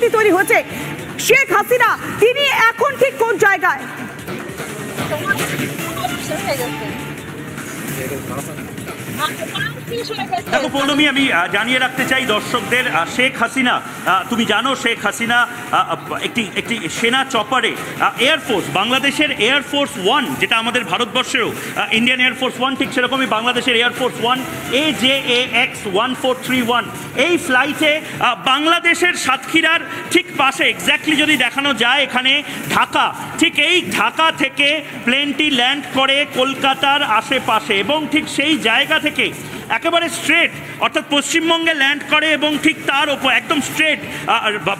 পরিস্থিতি তৈরি হচ্ছে। শেখ হাসিনা তিনি এখন ঠিক কোন জায়গায়? দেখো পৌলমী, আমি জানিয়ে রাখতে চাই দর্শকদের, শেখ হাসিনা, তুমি জানো শেখ হাসিনা একটি সেনা চপারে এয়ারফোর্স, বাংলাদেশের এয়ারফোর্স 1, যেটা আমাদের ভারতবর্ষেও ইন্ডিয়ান এয়ারফোর্স 1, ঠিক সেরকমই বাংলাদেশের এয়ারফোর্স 1 AJAX 1431, এই ফ্লাইটে বাংলাদেশের সাতক্ষীরার ঠিক পাশে এক্স্যাক্টলি যদি দেখানো যায়, এখানে ঢাকা, ঠিক এই ঢাকা থেকে প্লেনটি ল্যান্ড করে কলকাতার আশেপাশে এবং ঠিক সেই জায়গা থেকে একেবারে স্ট্রেট, অর্থাৎ পশ্চিমবঙ্গে ল্যান্ড করে এবং ঠিক তার ওপর একদম স্ট্রেট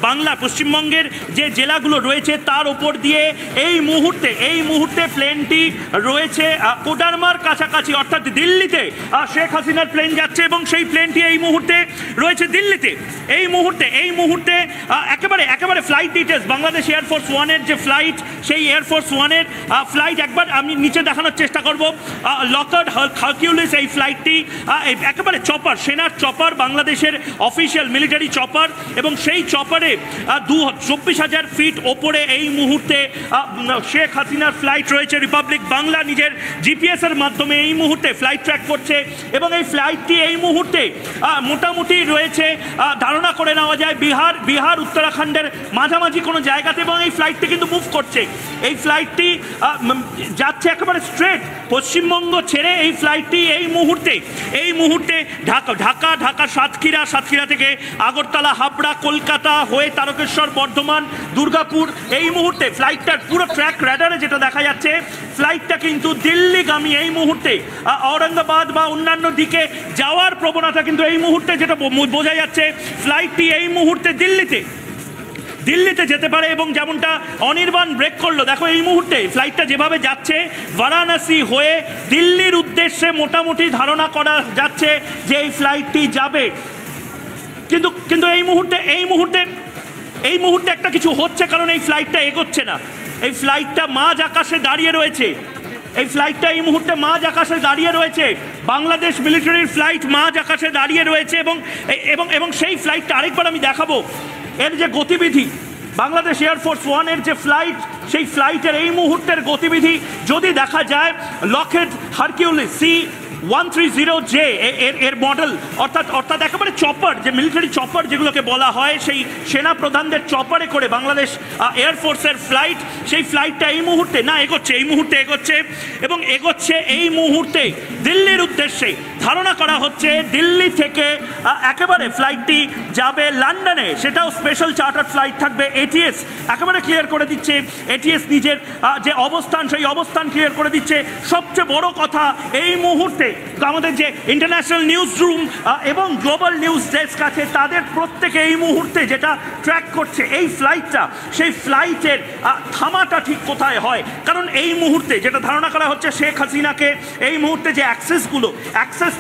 বাংলা, পশ্চিমবঙ্গের যে জেলাগুলো রয়েছে তার ওপর দিয়ে এই মুহূর্তে প্লেনটি রয়েছে কোডারমার কাছাকাছি, অর্থাৎ দিল্লিতে শেখ হাসিনার প্লেন যাচ্ছে এবং সেই প্লেনটি এই মুহূর্তে রয়েছে দিল্লিতে। এই মুহূর্তে একেবারে ফ্লাইট ডিটেলস, বাংলাদেশ এয়ারফোর্স 1-এর যে ফ্লাইট, সেই এয়ারফোর্স 1-এর ফ্লাইট একবার আমি নিচে দেখানোর চেষ্টা করব। লকার্ড হারকিউলিস এই ফ্লাইটটি একেবারে চপার, সেনার চপার, বাংলাদেশের অফিসিয়াল মিলিটারি চপার, এবং সেই চপারে 24,000 ফিট ওপরে এই মুহূর্তে শেখ হাসিনার ফ্লাইট রয়েছে। রিপাবলিক বাংলা নিজের জিপিএসের মাধ্যমে এই মুহূর্তে ফ্লাইট ট্র্যাক করছে এবং এই ফ্লাইটটি এই মুহূর্তে মোটামুটি রয়েছে, ধারণা করে নেওয়া যায় বিহার উত্তরাখণ্ডের মাঝামাঝি কোনো জায়গাতে, এবং এই ফ্লাইটটি কিন্তু মুভ করছে। এই ফ্লাইটটি যাচ্ছে একেবারে স্ট্রেট পশ্চিমবঙ্গ ছেড়ে। এই ফ্লাইটটি এই মুহূর্তে ঢাকা সাতক্ষীরা থেকে আগরতলা, হাবড়া, কলকাতা হয়ে তারকেশ্বর, বর্ধমান, দুর্গাপুর। এই মুহূর্তে ফ্লাইটটার পুরো ট্র্যাক র্যাডারে যেটা দেখা যাচ্ছে, ফ্লাইটটা কিন্তু দিল্লিগামী। এই মুহূর্তে ঔরঙ্গাবাদ বা অন্যান্য দিকে যাওয়ার প্রবণতা কিন্তু এই মুহূর্তে যেটা বোঝা যাচ্ছে, ফ্লাইটটি এই মুহূর্তে দিল্লিতে যেতে পারে। এবং যেমনটা অনির্বাণ ব্রেক করলো, দেখো এই মুহূর্তে ফ্লাইটটা যেভাবে যাচ্ছে বারাণসী হয়ে দিল্লির উদ্দেশ্যে, মোটামুটি ধারণা করা যাচ্ছে যে এই ফ্লাইটটি যাবে। কিন্তু এই মুহূর্তে একটা কিছু হচ্ছে, কারণ এই ফ্লাইটটা এগোচ্ছে না। এই ফ্লাইটটা মাঝ আকাশে দাঁড়িয়ে রয়েছে। এই মুহূর্তে মাঝ আকাশে দাঁড়িয়ে রয়েছে। বাংলাদেশ মিলিটারির ফ্লাইট মাঝ আকাশে দাঁড়িয়ে রয়েছে এবং সেই ফ্লাইটটা আরেকবার আমি দেখাবো। এর যে গতিবিধি, বাংলাদেশ এয়ারফোর্স 1-এর যে ফ্লাইট, সেই ফ্লাইটের এই মুহূর্তের গতিবিধি যদি দেখা যায়, লকহেড হারকিউলিস C-130J এর মডেল, অর্থাৎ একেবারে চপার, যে মিলিটারি চপার যেগুলোকে বলা হয়, সেই সেনা প্রধানদের চপারে করে বাংলাদেশ এয়ারফোর্সের ফ্লাইট, সেই ফ্লাইটটা এই মুহূর্তে এগোচ্ছে এবং এগোচ্ছে এই মুহূর্তে দিল্লির উদ্দেশ্যে। ধারণা করা হচ্ছে দিল্লি থেকে একেবারে ফ্লাইটটি যাবে লন্ডনে, সেটাও স্পেশাল চার্টার ফ্লাইট থাকবে। এটিএস একেবারে ক্লিয়ার করে দিচ্ছে, এটিএস নিজের যে অবস্থান, সেই অবস্থান ক্লিয়ার করে দিচ্ছে। সবচেয়ে বড় কথা, এই মুহূর্তে আমাদের যে ইন্টারন্যাশনাল নিউজ রুম এবং গ্লোবাল নিউজ ডেস্ক আছে, তাদের প্রত্যেকে এই মুহূর্তে যেটা ট্র্যাক করছে এই ফ্লাইটটা, সেই ফ্লাইটের থামাটা ঠিক কোথায় হয়। কারণ এই মুহূর্তে যেটা ধারণা করা হচ্ছে, শেখ হাসিনাকে এই মুহূর্তে যে অ্যাক্সেস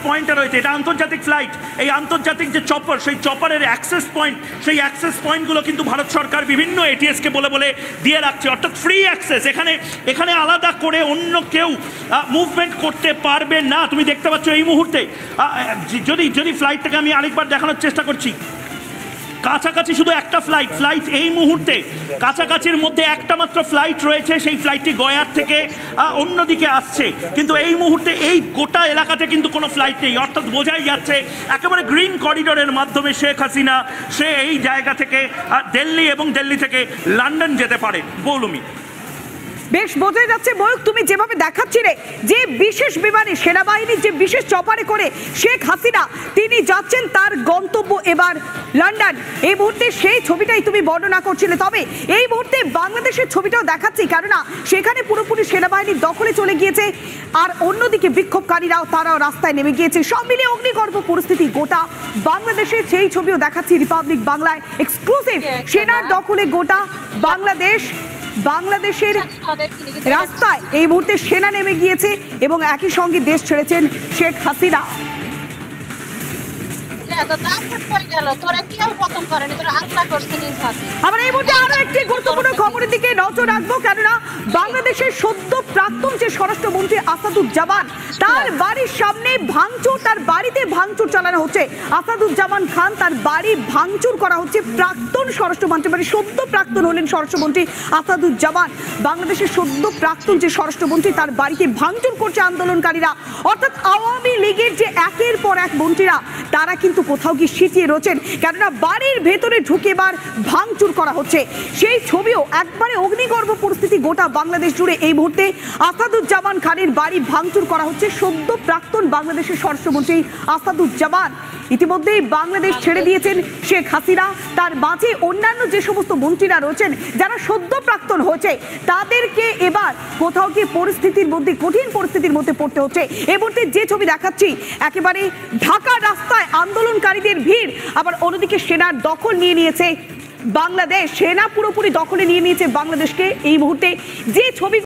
পয়েন্টে রয়েছে, এটা আন্তর্জাতিক ফ্লাইট, এই আন্তর্জাতিক যে চপার, সেই চপারের অ্যাক্সেস পয়েন্ট, সেই অ্যাক্সেস পয়েন্টগুলো কিন্তু ভারত সরকার বিভিন্ন এটিএসকে বলে দিয়ে রাখছে, অর্থাৎ ফ্রি অ্যাক্সেস। এখানে আলাদা করে অন্য কেউ মুভমেন্ট করতে পারবে না। তুমি দেখতে পাচ্ছ এই মুহূর্তে, যদি ফ্লাইটটাকে আমি আরেকবার দেখানোর চেষ্টা করছি, কাছাকাছি শুধু একটা ফ্লাইট এই মুহূর্তে, কাছাকাছির মধ্যে একটা মাত্র ফ্লাইট রয়েছে, সেই ফ্লাইটটি গয়ার থেকে অন্যদিকে আসছে। কিন্তু এই মুহূর্তে এই গোটা এলাকাতে কিন্তু কোনো ফ্লাইট নেই, অর্থাৎ বোঝাই যাচ্ছে একেবারে গ্রিন করিডোরের মাধ্যমে শেখ হাসিনা সে এই জায়গা থেকে দিল্লি এবং দিল্লি থেকে লন্ডন যেতে পারে। পৌলমী, বেশ বোঝা যাচ্ছে ময়ূক, তুমি যেভাবে দেখাচ্ছিলে যে বিশেষ বিমানে, সেনাবাহিনীর যে বিশেষ চপারে করে শেখ হাসিনা তিনি যাচ্ছেন তার গন্তব্য এবার লন্ডন। এই মুহূর্তে সেই ছবিটাই তুমি বর্ণনা করছিলে। তবে এই মুহূর্তে বাংলাদেশের ছবিটাও দেখাচ্ছি, কেননা সেখানে পুরোপুরি সেনাবাহিনীর দখলে চলে গিয়েছে, আর অন্যদিকে বিক্ষোভকারীরাও তারাও রাস্তায় নেমে গিয়েছে। সব মিলিয়ে অগ্নিগর্ভ পরিস্থিতি গোটা বাংলাদেশে, সেই ছবিও দেখাচ্ছি রিপাবলিক বাংলায় এক্সক্লুসিভ। সেনার দখলে গোটা বাংলাদেশের রাস্তায় এই মুহূর্তে সেনা নেমে গিয়েছে এবং একই সঙ্গে দেশ ছেড়েছেন শেখ হাসিনা। তো তারপর কই গেল তোরা কেউ পতন করেনি তোরা আত্মা করছে নিজ হাতে আমরা এই মুহূর্তে আরো একটি গুরুত্বপূর্ণ খবরের দিকে নজর রাখবো, কেননা বাংলাদেশের সদ্য প্রাক্তন যে স্বরাষ্ট্রমন্ত্রী আসাদুজ্জামান, তার বাড়ির সামনে ভাঙচুর, তার বাড়িতে ভাঙচুর চালানো হচ্ছে। আসাদুজ্জামান খান, তার বাড়ি ভাঙচুর করা হচ্ছে। প্রাক্তন স্বরাষ্ট্রমন্ত্রী, মানে সদ্য প্রাক্তন হলেন স্বরাষ্ট্রমন্ত্রী আসাদুজ্জামান, বাংলাদেশের সদ্য প্রাক্তন যে স্বরাষ্ট্রমন্ত্রী, তার বাড়িতে ভাঙচুর করছে আন্দোলনকারীরা। অর্থাৎ আওয়ামী লীগের যে একের পর এক মন্ত্রীরা, তারা কিন্তু কোথাও কি সিটিয়ে রয়েছেন, কেননা বাড়ির ভেতরে ঢুকে এবার ভাঙচুর করা হচ্ছে। সেই ছবিও একবারে অগ্নিগর্ভ পরিস্থিতি গোটা বাংলাদেশ জুড়ে। এই মুহূর্তে আসাদুজ্জামান খানের বাড়ি ভাঙচুর করা হচ্ছে। সদ্য প্রাক্তন বাংলাদেশের স্বরাষ্ট্রমন্ত্রী আসাদুজ্জামান ইতিমধ্যেই বাংলাদেশ ছেড়ে দিয়েছেন শেখ হাসিনা। তার মাঝে অন্যান্য যে সমস্ত মন্ত্রীরা রয়েছেন যারা সদ্য প্রাক্তন হয়েছে, তাদেরকে এবার কোথাও কি পরিস্থিতির মধ্যে, কঠিন পরিস্থিতির মধ্যে পড়তে হচ্ছে। এই মুহূর্তে যে ছবি দেখাচ্ছি, একেবারে ঢাকা রাস্তায় আন্দোলনকারীদের ভিড়, আবার অন্যদিকে সেনার দখল নিয়ে নিয়েছে বাংলাদেশ। সেনা পুরোপুরি দখলে নিয়ে নিয়েছে বাংলাদেশকে। এই মুহূর্তে যে ছবি